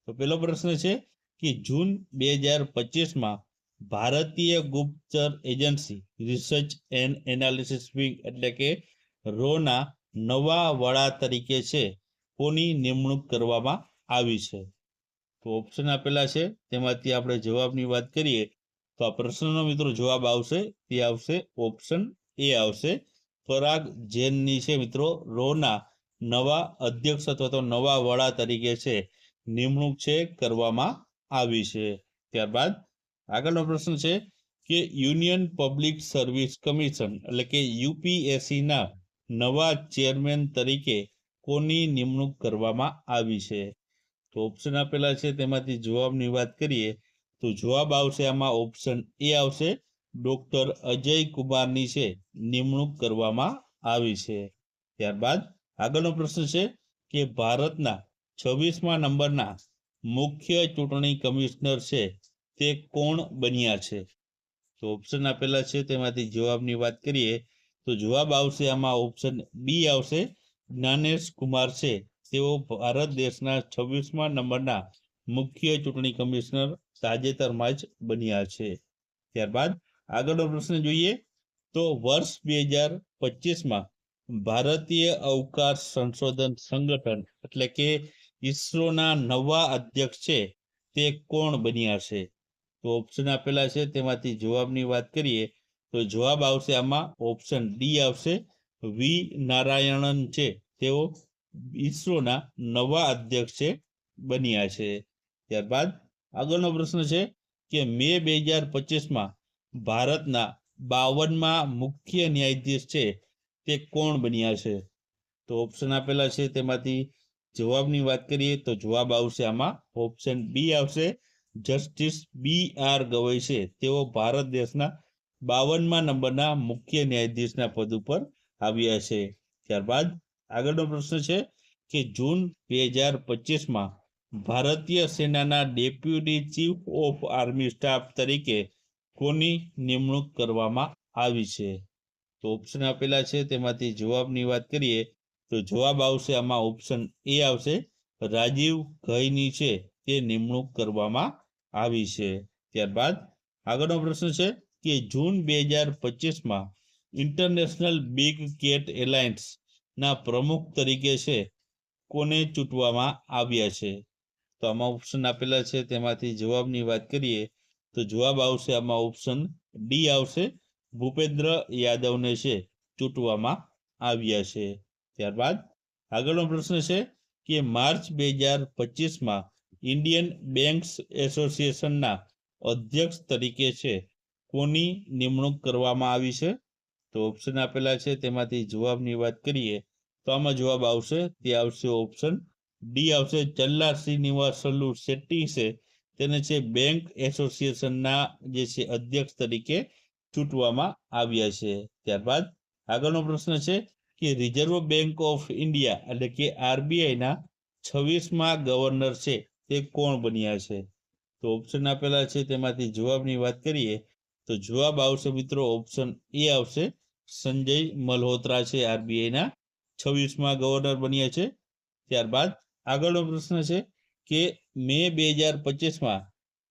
તો પહેલો પ્રશ્ન છે કે જૂન 2025માં ભારતીય ગુપ્તચર agency research and analysis wing એટલે કે રોના નવા વડા તરીકે છે કોની નિમણૂક કરવામાં આવી છે? તો ઓપ્શન આપેલા છે, તેમાંથી આપણે જવાબની વાત કરીએ તો આ પ્રશ્નનો મિત્રો જવાબ આવશે તે આવશે ઓપ્શન એ આવશે. પરાગ જૈનની છે મિત્રો રોના નવા અધ્યક્ષ અથવા તો નવા વડા તરીકે છે નિમણૂક છે કરવામાં આવી છે. ત્યારબાદ આગળનો પ્રશ્ન છે કે યુનિયન પબ્લિક સર્વિસ કમિશન એટલે કે યુપીએસસીના નવા ચેરમેન તરીકે કોની નિમણૂક કરવામાં આવી છે? તો ઓપ્શન આપેલા છે, તેમાંથી જવાબની વાત કરીએ તો જવાબ આવશે આમાં ઓપ્શન એ આવશે. ડોક્ટર અજય કુમારની છે નિમણૂક કરવામાં આવી છે. ત્યારબાદ આગળનો પ્રશ્ન છે કે ભારતના 26મા નંબરના મુખ્ય ચૂંટણી કમિશનર છે તે કોણ બન્યા છે? તો ઓપ્શન આપેલા છે, તેમાંથી જવાબની વાત કરીએ તો જવાબ આવશે આમાં ઓપ્શન બી આવશે. જ્ઞાનેશ કુમાર છે તેઓ ભારત દેશના 26મા નંબરના મુખ્ય ચૂંટણી કમિશનર તાજેતરમાં જ બન્યા છે. ત્યારબાદ આગળનો પ્રશ્ન જોઈએ તો વર્ષ 2025માં ભારતીય અવકાશ સંશોધન સંગઠન એટલે કે ઈસરોના નવા અધ્યક્ષ છે તે કોણ બન્યા છે? તો ઓપ્શન આપેલા છે, તેમાંથી જવાબની વાત કરીએ તો જવાબ આવશે આમાં ઓપ્શન ડી આવશે. વી નારાયણન છે તેઓ ઈસરોના નવા અધ્યક્ષ છે બન્યા છે. ત્યારબાદ આગળનો પ્રશ્ન છે કે મે 2025માં ભારતના 52મા મુખ્ય ન્યાયાધીશ છે તે કોણ બન્યા છે? તો ઓપ્શન આપેલા છે, તેમાંથી જવાબની વાત કરીએ તો જવાબ આવશે આમાં ઓપ્શન બી આવશે. જસ્ટિસ બી આર ગવઈ છે તેઓ ભારત દેશના 52મા નંબરના મુખ્ય ન્યાયાધીશના પદ ઉપર આવ્યા છે. ત્યારબાદ આગળનો પ્રશ્ન છે કે જૂન 2025માં ભારતીય સેનાના deputy chief of army staff તરીકે કોની નિમણૂક કરવામાં આવી છે? તો ઓપ્શન આપેલા છે, તેમાંથી જવાબની વાત કરીએ તો જવાબ આવશે આમાં ઓપ્શન એ આવશે. રાજીવ ઘઈની છે તે નિમણૂક કરવામાં આવી છે. ત્યારબાદ આગળનો પ્રશ્ન છે કે જૂન 2025માં ઇન્ટરનેશનલ બિગ કેટ એલાયન્સ ના પ્રમુખ તરીકે છે કોને ચૂંટવામાં આવ્યા છે? તો આમાં ઓપ્શન આપેલા છે, તેમાંથી જવાબની વાત કરીએ તો જવાબ આવશે આમાં ઓપ્શન ડી આવશે. ભૂપેન્દ્ર યાદવને છે ચૂંટવામાં આવ્યા છે. ત્યારબાદ આગળનો પ્રશ્ન છે કે માર્ચ 2025માં ઇન્ડિયન બેંક્સ એસોસિએશનના અધ્યક્ષ તરીકે છે કોની નિમણૂક કરવામાં આવી છે? તો ઓપ્શન આપેલા છે, તેમાંથી જવાબની વાત કરીએ તો આમાં જવાબ આવશે તે આવશે ઓપ્શન ડી આવશે. ચલ્લા શ્રીનિવાસલુ શેટ્ટી છે તેને છે બેંક એસોસિએશનના જે છે અધ્યક્ષ તરીકે ચૂંટવામાં આવ્યા છે. ત્યારબાદ આગળનો પ્રશ્ન છે કે રિઝર્વ બેંક ઓફ ઇન્ડિયા એટલે કે આરબીઆઈના 26મા ગવર્નર છે તે કોણ બન્યા છે? તો ઓપ્શન આપેલા છે, તેમાંથી જવાબની વાત કરીએ તો જવાબ આવશે મિત્રો ઓપ્શન એ આવશે. સંજય મલ્હોત્રા છે આરબીઆઈના 26મા ગવર્નર બન્યા છે. ત્યારબાદ આગળનો પ્રશ્ન છે કે મે 2025માં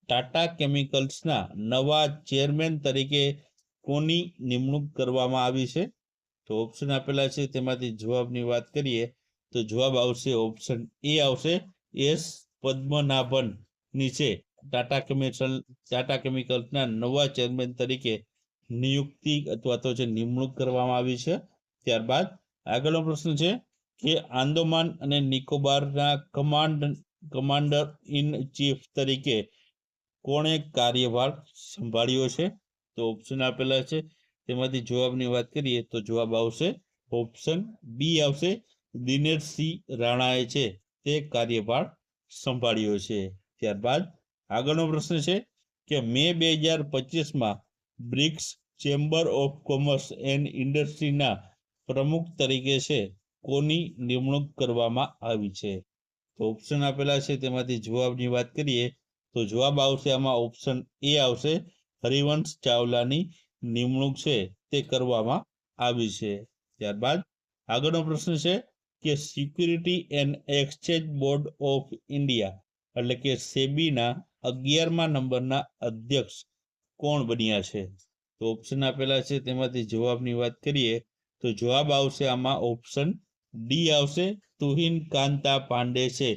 ટાટા કેમિકલ્સના નવા ચેરમેન તરીકે કોની નિમણૂક કરવામાં આવી છે? તો ઓપ્શન આપેલા છે, તેમાંથી જવાબની વાત કરીએ તો જવાબ આવશે ઓપ્શન એ આવશે. એસ પદ્મનાભન ની છે ટાટા કેમિકલ્સના નવા ચેરમેન તરીકે નિયુક્તિ અથવા તો જે નિમણૂક કરવામાં આવી છે. ત્યારબાદ આગળનો પ્રશ્ન છે કે આંદોમાન અને નિકોબારના કમાન્ડર ઇન ચીફ તરીકે કોણે કાર્યભાર સંભાળ્યો છે? તો ઓપ્શન આપેલા છે, તેમાંથી જવાબની વાત કરીએ તો જવાબ આવશે ઓપ્શન બી આવશે. દિનેશસિંહ રાણાએ છે તે કાર્યભાર સંભાળ્યો છે. ત્યારબાદ આગળનો પ્રશ્ન છે કે મે 2025માં BRICS chamber of commerce and ઇન્ડસ્ટ્રીના પ્રમુખ તરીકે છે કોની નિમણૂક કરવામાં આવી છે? તો ઓપ્શન આપેલા છે, તેમાંથી જવાબની વાત કરીએ તો જવાબ આવશે આમાં ઓપ્શન એ આવશે. હરિવંશ ચાવલાની નિમણૂક છે તે કરવામાં આવી છે. ત્યારબાદ આગળનો પ્રશ્ન છે કે security and exchange board of India એટલે કે સેબીના 11મા નંબરના અધ્યક્ષ કોણ બન્યા છે? તો ઓપ્શન આપેલા છે, તેમાંથી જવાબની વાત કરીએ તો જવાબ આવશે આમાં ઓપ્શન ડી આવશે. તુહિન કાંતા પાંડે છે,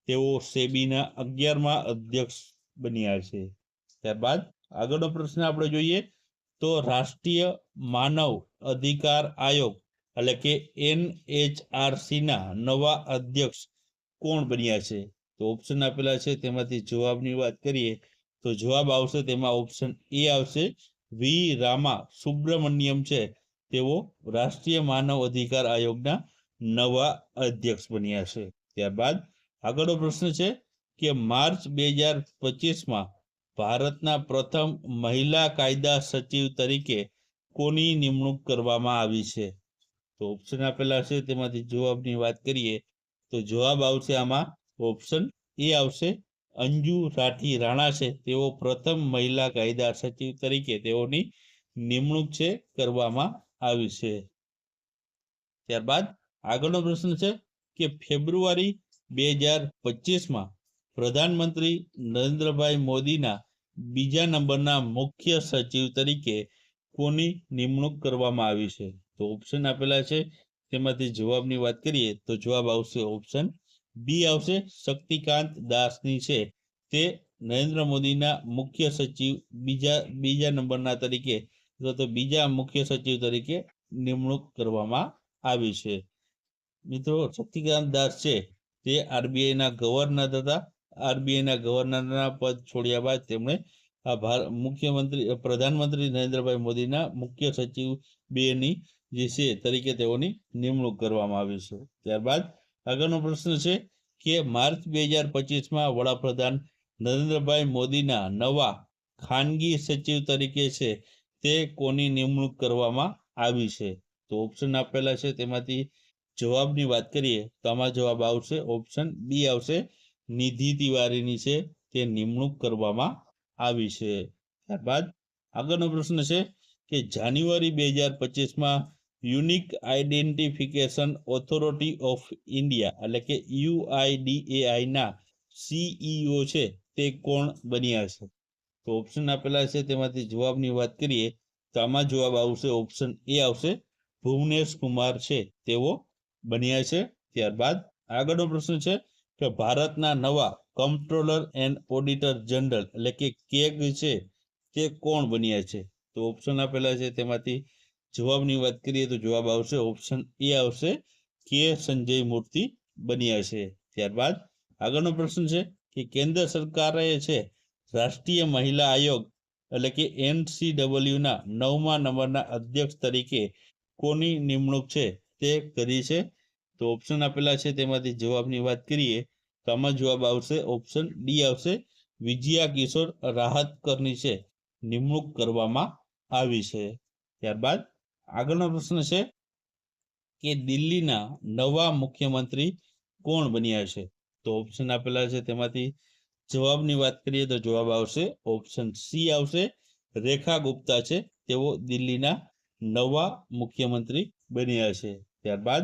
તેઓ સેબીના 11મા અધ્યક્ષ બન્યા છે. ત્યારબાદ આગળનો પ્રશ્ન આપણે જોઈએ તો રાષ્ટ્રીય માનવ અધિકાર આયોગ એટલે કે NHRCના નવા અધ્યક્ષ કોણ બન્યા છે? તો ઓપ્શન આપેલા છે, તેમાંથી જવાબની વાત કરીએ તો જવાબ આવશે તેમાં ઓપ્શન એ આવશે. વી રામા સુબ્રમણ્યમ છે, તેઓ રાષ્ટ્રીય માનવ અધિકાર આયોગના નવા અધ્યક્ષ બન્યા છે. ત્યારબાદ આગળનો પ્રશ્ન છે કે માર્ચ 2025માં ભારતના પ્રથમ મહિલા કાયદા સચિવ તરીકે કોની નિમણૂક કરવામાં આવી છે? તો ઓપ્શન આપેલા છે, તેમાંથી જવાબની વાત કરીએ તો જવાબ આવશે આમાં ઓપ્શન એ આવશે. અંજુ રાઠી રાણા છે, તેઓ પ્રથમ મહિલા કાયદા સચિવ તરીકે તેઓની નિમણૂક છે કરવામાં આવી છે. ત્યારબાદ આગળનો પ્રશ્ન છે કે ફેબ્રુઆરી 2025માં પ્રધાનમંત્રી નરેન્દ્રભાઈ મોદીના બીજા નંબરના મુખ્ય સચિવ તરીકે કોની નિમણૂક કરવામાં આવી છે? તો ઓપ્શન આપેલા છે, તેમાંથી જવાબની વાત કરીએ તો જવાબ આવશે ઓપ્શન બી આવશે. શક્તિકાંત દાસની છે, તે નરેન્દ્ર મોદીના મુખ્ય સચિવ બીજા નંબરના તરીકે અથવા તો બીજા મુખ્ય સચિવ તરીકે નિમણૂક કરવામાં આવી છે. મિત્રો, શક્તિકાંત દાસ છે તે આરબીઆઈના ગવર્નર હતા. આરબીઆઈના ગવર્નરના પદ છોડ્યા બાદ તેમણે પ્રધાનમંત્રી નરેન્દ્રભાઈ મોદીના મુખ્ય સચિવ બેની જે છે તરીકે તેઓની નિમણૂક કરવામાં આવી છે. ત્યારબાદ આગળનો પ્રશ્ન છે કે માર્ચ 2025માં વડાપ્રધાન નરેન્દ્રભાઈ મોદીના નવા ખાનગી સચિવ તરીકે છે તે કોની નિમણૂક કરવામાં આવી છે? તો ઓપ્શન આપેલા છે, તેમાંથી જવાબની વાત કરીએ તો આમાં જવાબ આવશે ઓપ્શન બી આવશે. નિધિ તિવારીની છે તે નિમણૂક કરવામાં આવી છે. ત્યારબાદ આગળનો પ્રશ્ન છે કે જાન્યુઆરી 2025માં unique identification authority of India એટલે કે UIDAIના CEO છે તે કોણ બન્યા છે? તો ઓપ્શન આપેલા છે, તેમાંથી જવાબની વાત કરીએ તો આમાં જવાબ આવશે ઓપ્શન એ આવશે. ભુવનેશ કુમાર છે, તેઓ બન્યા છે. ત્યારબાદ આગળનો પ્રશ્ન છે કે ભારતના નવા કમ્પ્ટ્રોલર એન્ડ ઓડિટર જનરલ એટલે કે કેગ છે તે કોણ બન્યા છે? તો ઓપ્શન આપેલા છે, તેમાંથી જવાબની વાત કરીએ તો જવાબ આવશે ઓપ્શન એ આવશે. કે સંજય મૂર્તિ બન્યા છે. ત્યારબાદ આગળનો પ્રશ્ન છે કે કેન્દ્ર સરકારે છે રાષ્ટ્રીય મહિલા આયોગ એટલે કે NCWના 9મા નંબરના અધ્યક્ષ તરીકે કોની નિમણૂક છે તે કરી છે? તો ઓપ્શન આપેલા છે, તેમાંથી જવાબની વાત કરીએ તો આમાં જવાબ આવશે ઓપ્શન ડી આવશે. વિજયા કિશોર રાહતકરની છે નિમણૂક કરવામાં આવી છે. ત્યારબાદ આગળનો પ્રશ્ન છે કે દિલ્હીના નવા મુખ્યમંત્રી કોણ બન્યા છે? તો ઓપ્શન આપેલા છે, તેમાંથી જવાબની વાત કરીએ તો જવાબ આવશે ઓપ્શન સી આવશે. રેખા ગુપ્તા છે, તેઓ દિલ્હીના નવા મુખ્યમંત્રી બન્યા છે. ત્યારબાદ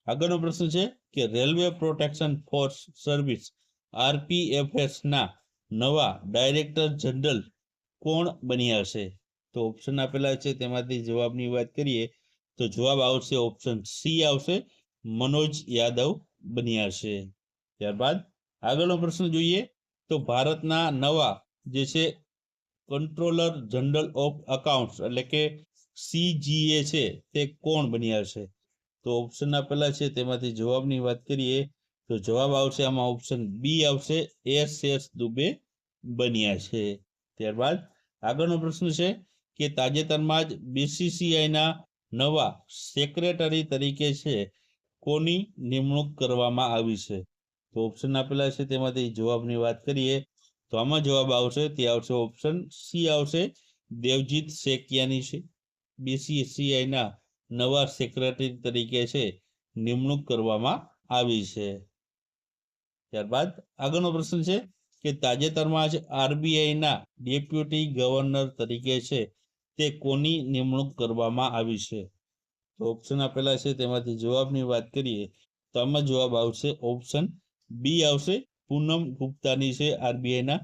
આગળનો પ્રશ્ન છે કે રેલવે પ્રોટેક્શન ફોર્સ સર્વિસ RPFSના નવા ડાયરેક્ટર જનરલ કોણ બન્યા છે? તો ઓપ્શન આપેલા છે, તેમાંથી જવાબની વાત કરીએ તો જવાબ આવશે ઓપ્શન સી આવશે. મનોજ યાદવ બન્યા છે. ત્યારબાદ આગળનો પ્રશ્ન જોઈએ તો ભારતના નવા જે છે કંટ્રોલર જનરલ ઓફ અકાઉન્ટ્સ એટલે કે CGA છે તે કોણ બન્યા છે? તો ઓપ્શન આપેલા છે, તેમાંથી જવાબની વાત કરીએ તો જવાબ આવશે આમાં ઓપ્શન બી આવશે. SS દુબે બન્યા છે. ત્યારબાદ આગળનો પ્રશ્ન છે કે તાજેતરમાં જ BCCIના નવા સેક્રેટરી તરીકે છે કોની નિમણૂક કરવામાં આવી છે? તો ઓપ્શન આપેલા છે, તેમાંથી જવાબની વાત કરીએ તો આમાં જવાબ આવશે તે આવશે ઓપ્શન સી આવશે. દેવજીત સેકિયાની છે BCCIના નવા સેક્રેટરી તરીકે છે નિમણૂક કરવામાં આવી છે. ત્યારબાદ આગળનો પ્રશ્ન છે કે તાજેતરમાં જ RBIના ડેપ્યુટી ગવર્નર તરીકે છે તે કોની નિમણૂક કરવામાં આવી છે? તો ઓપ્શન આપેલા છે, તેમાંથી જવાબની વાત કરીએ તો આમાં જવાબ આવશે ઓપ્શન બી આવશે. પૂનમ ગુપ્તાની છે, RBI ના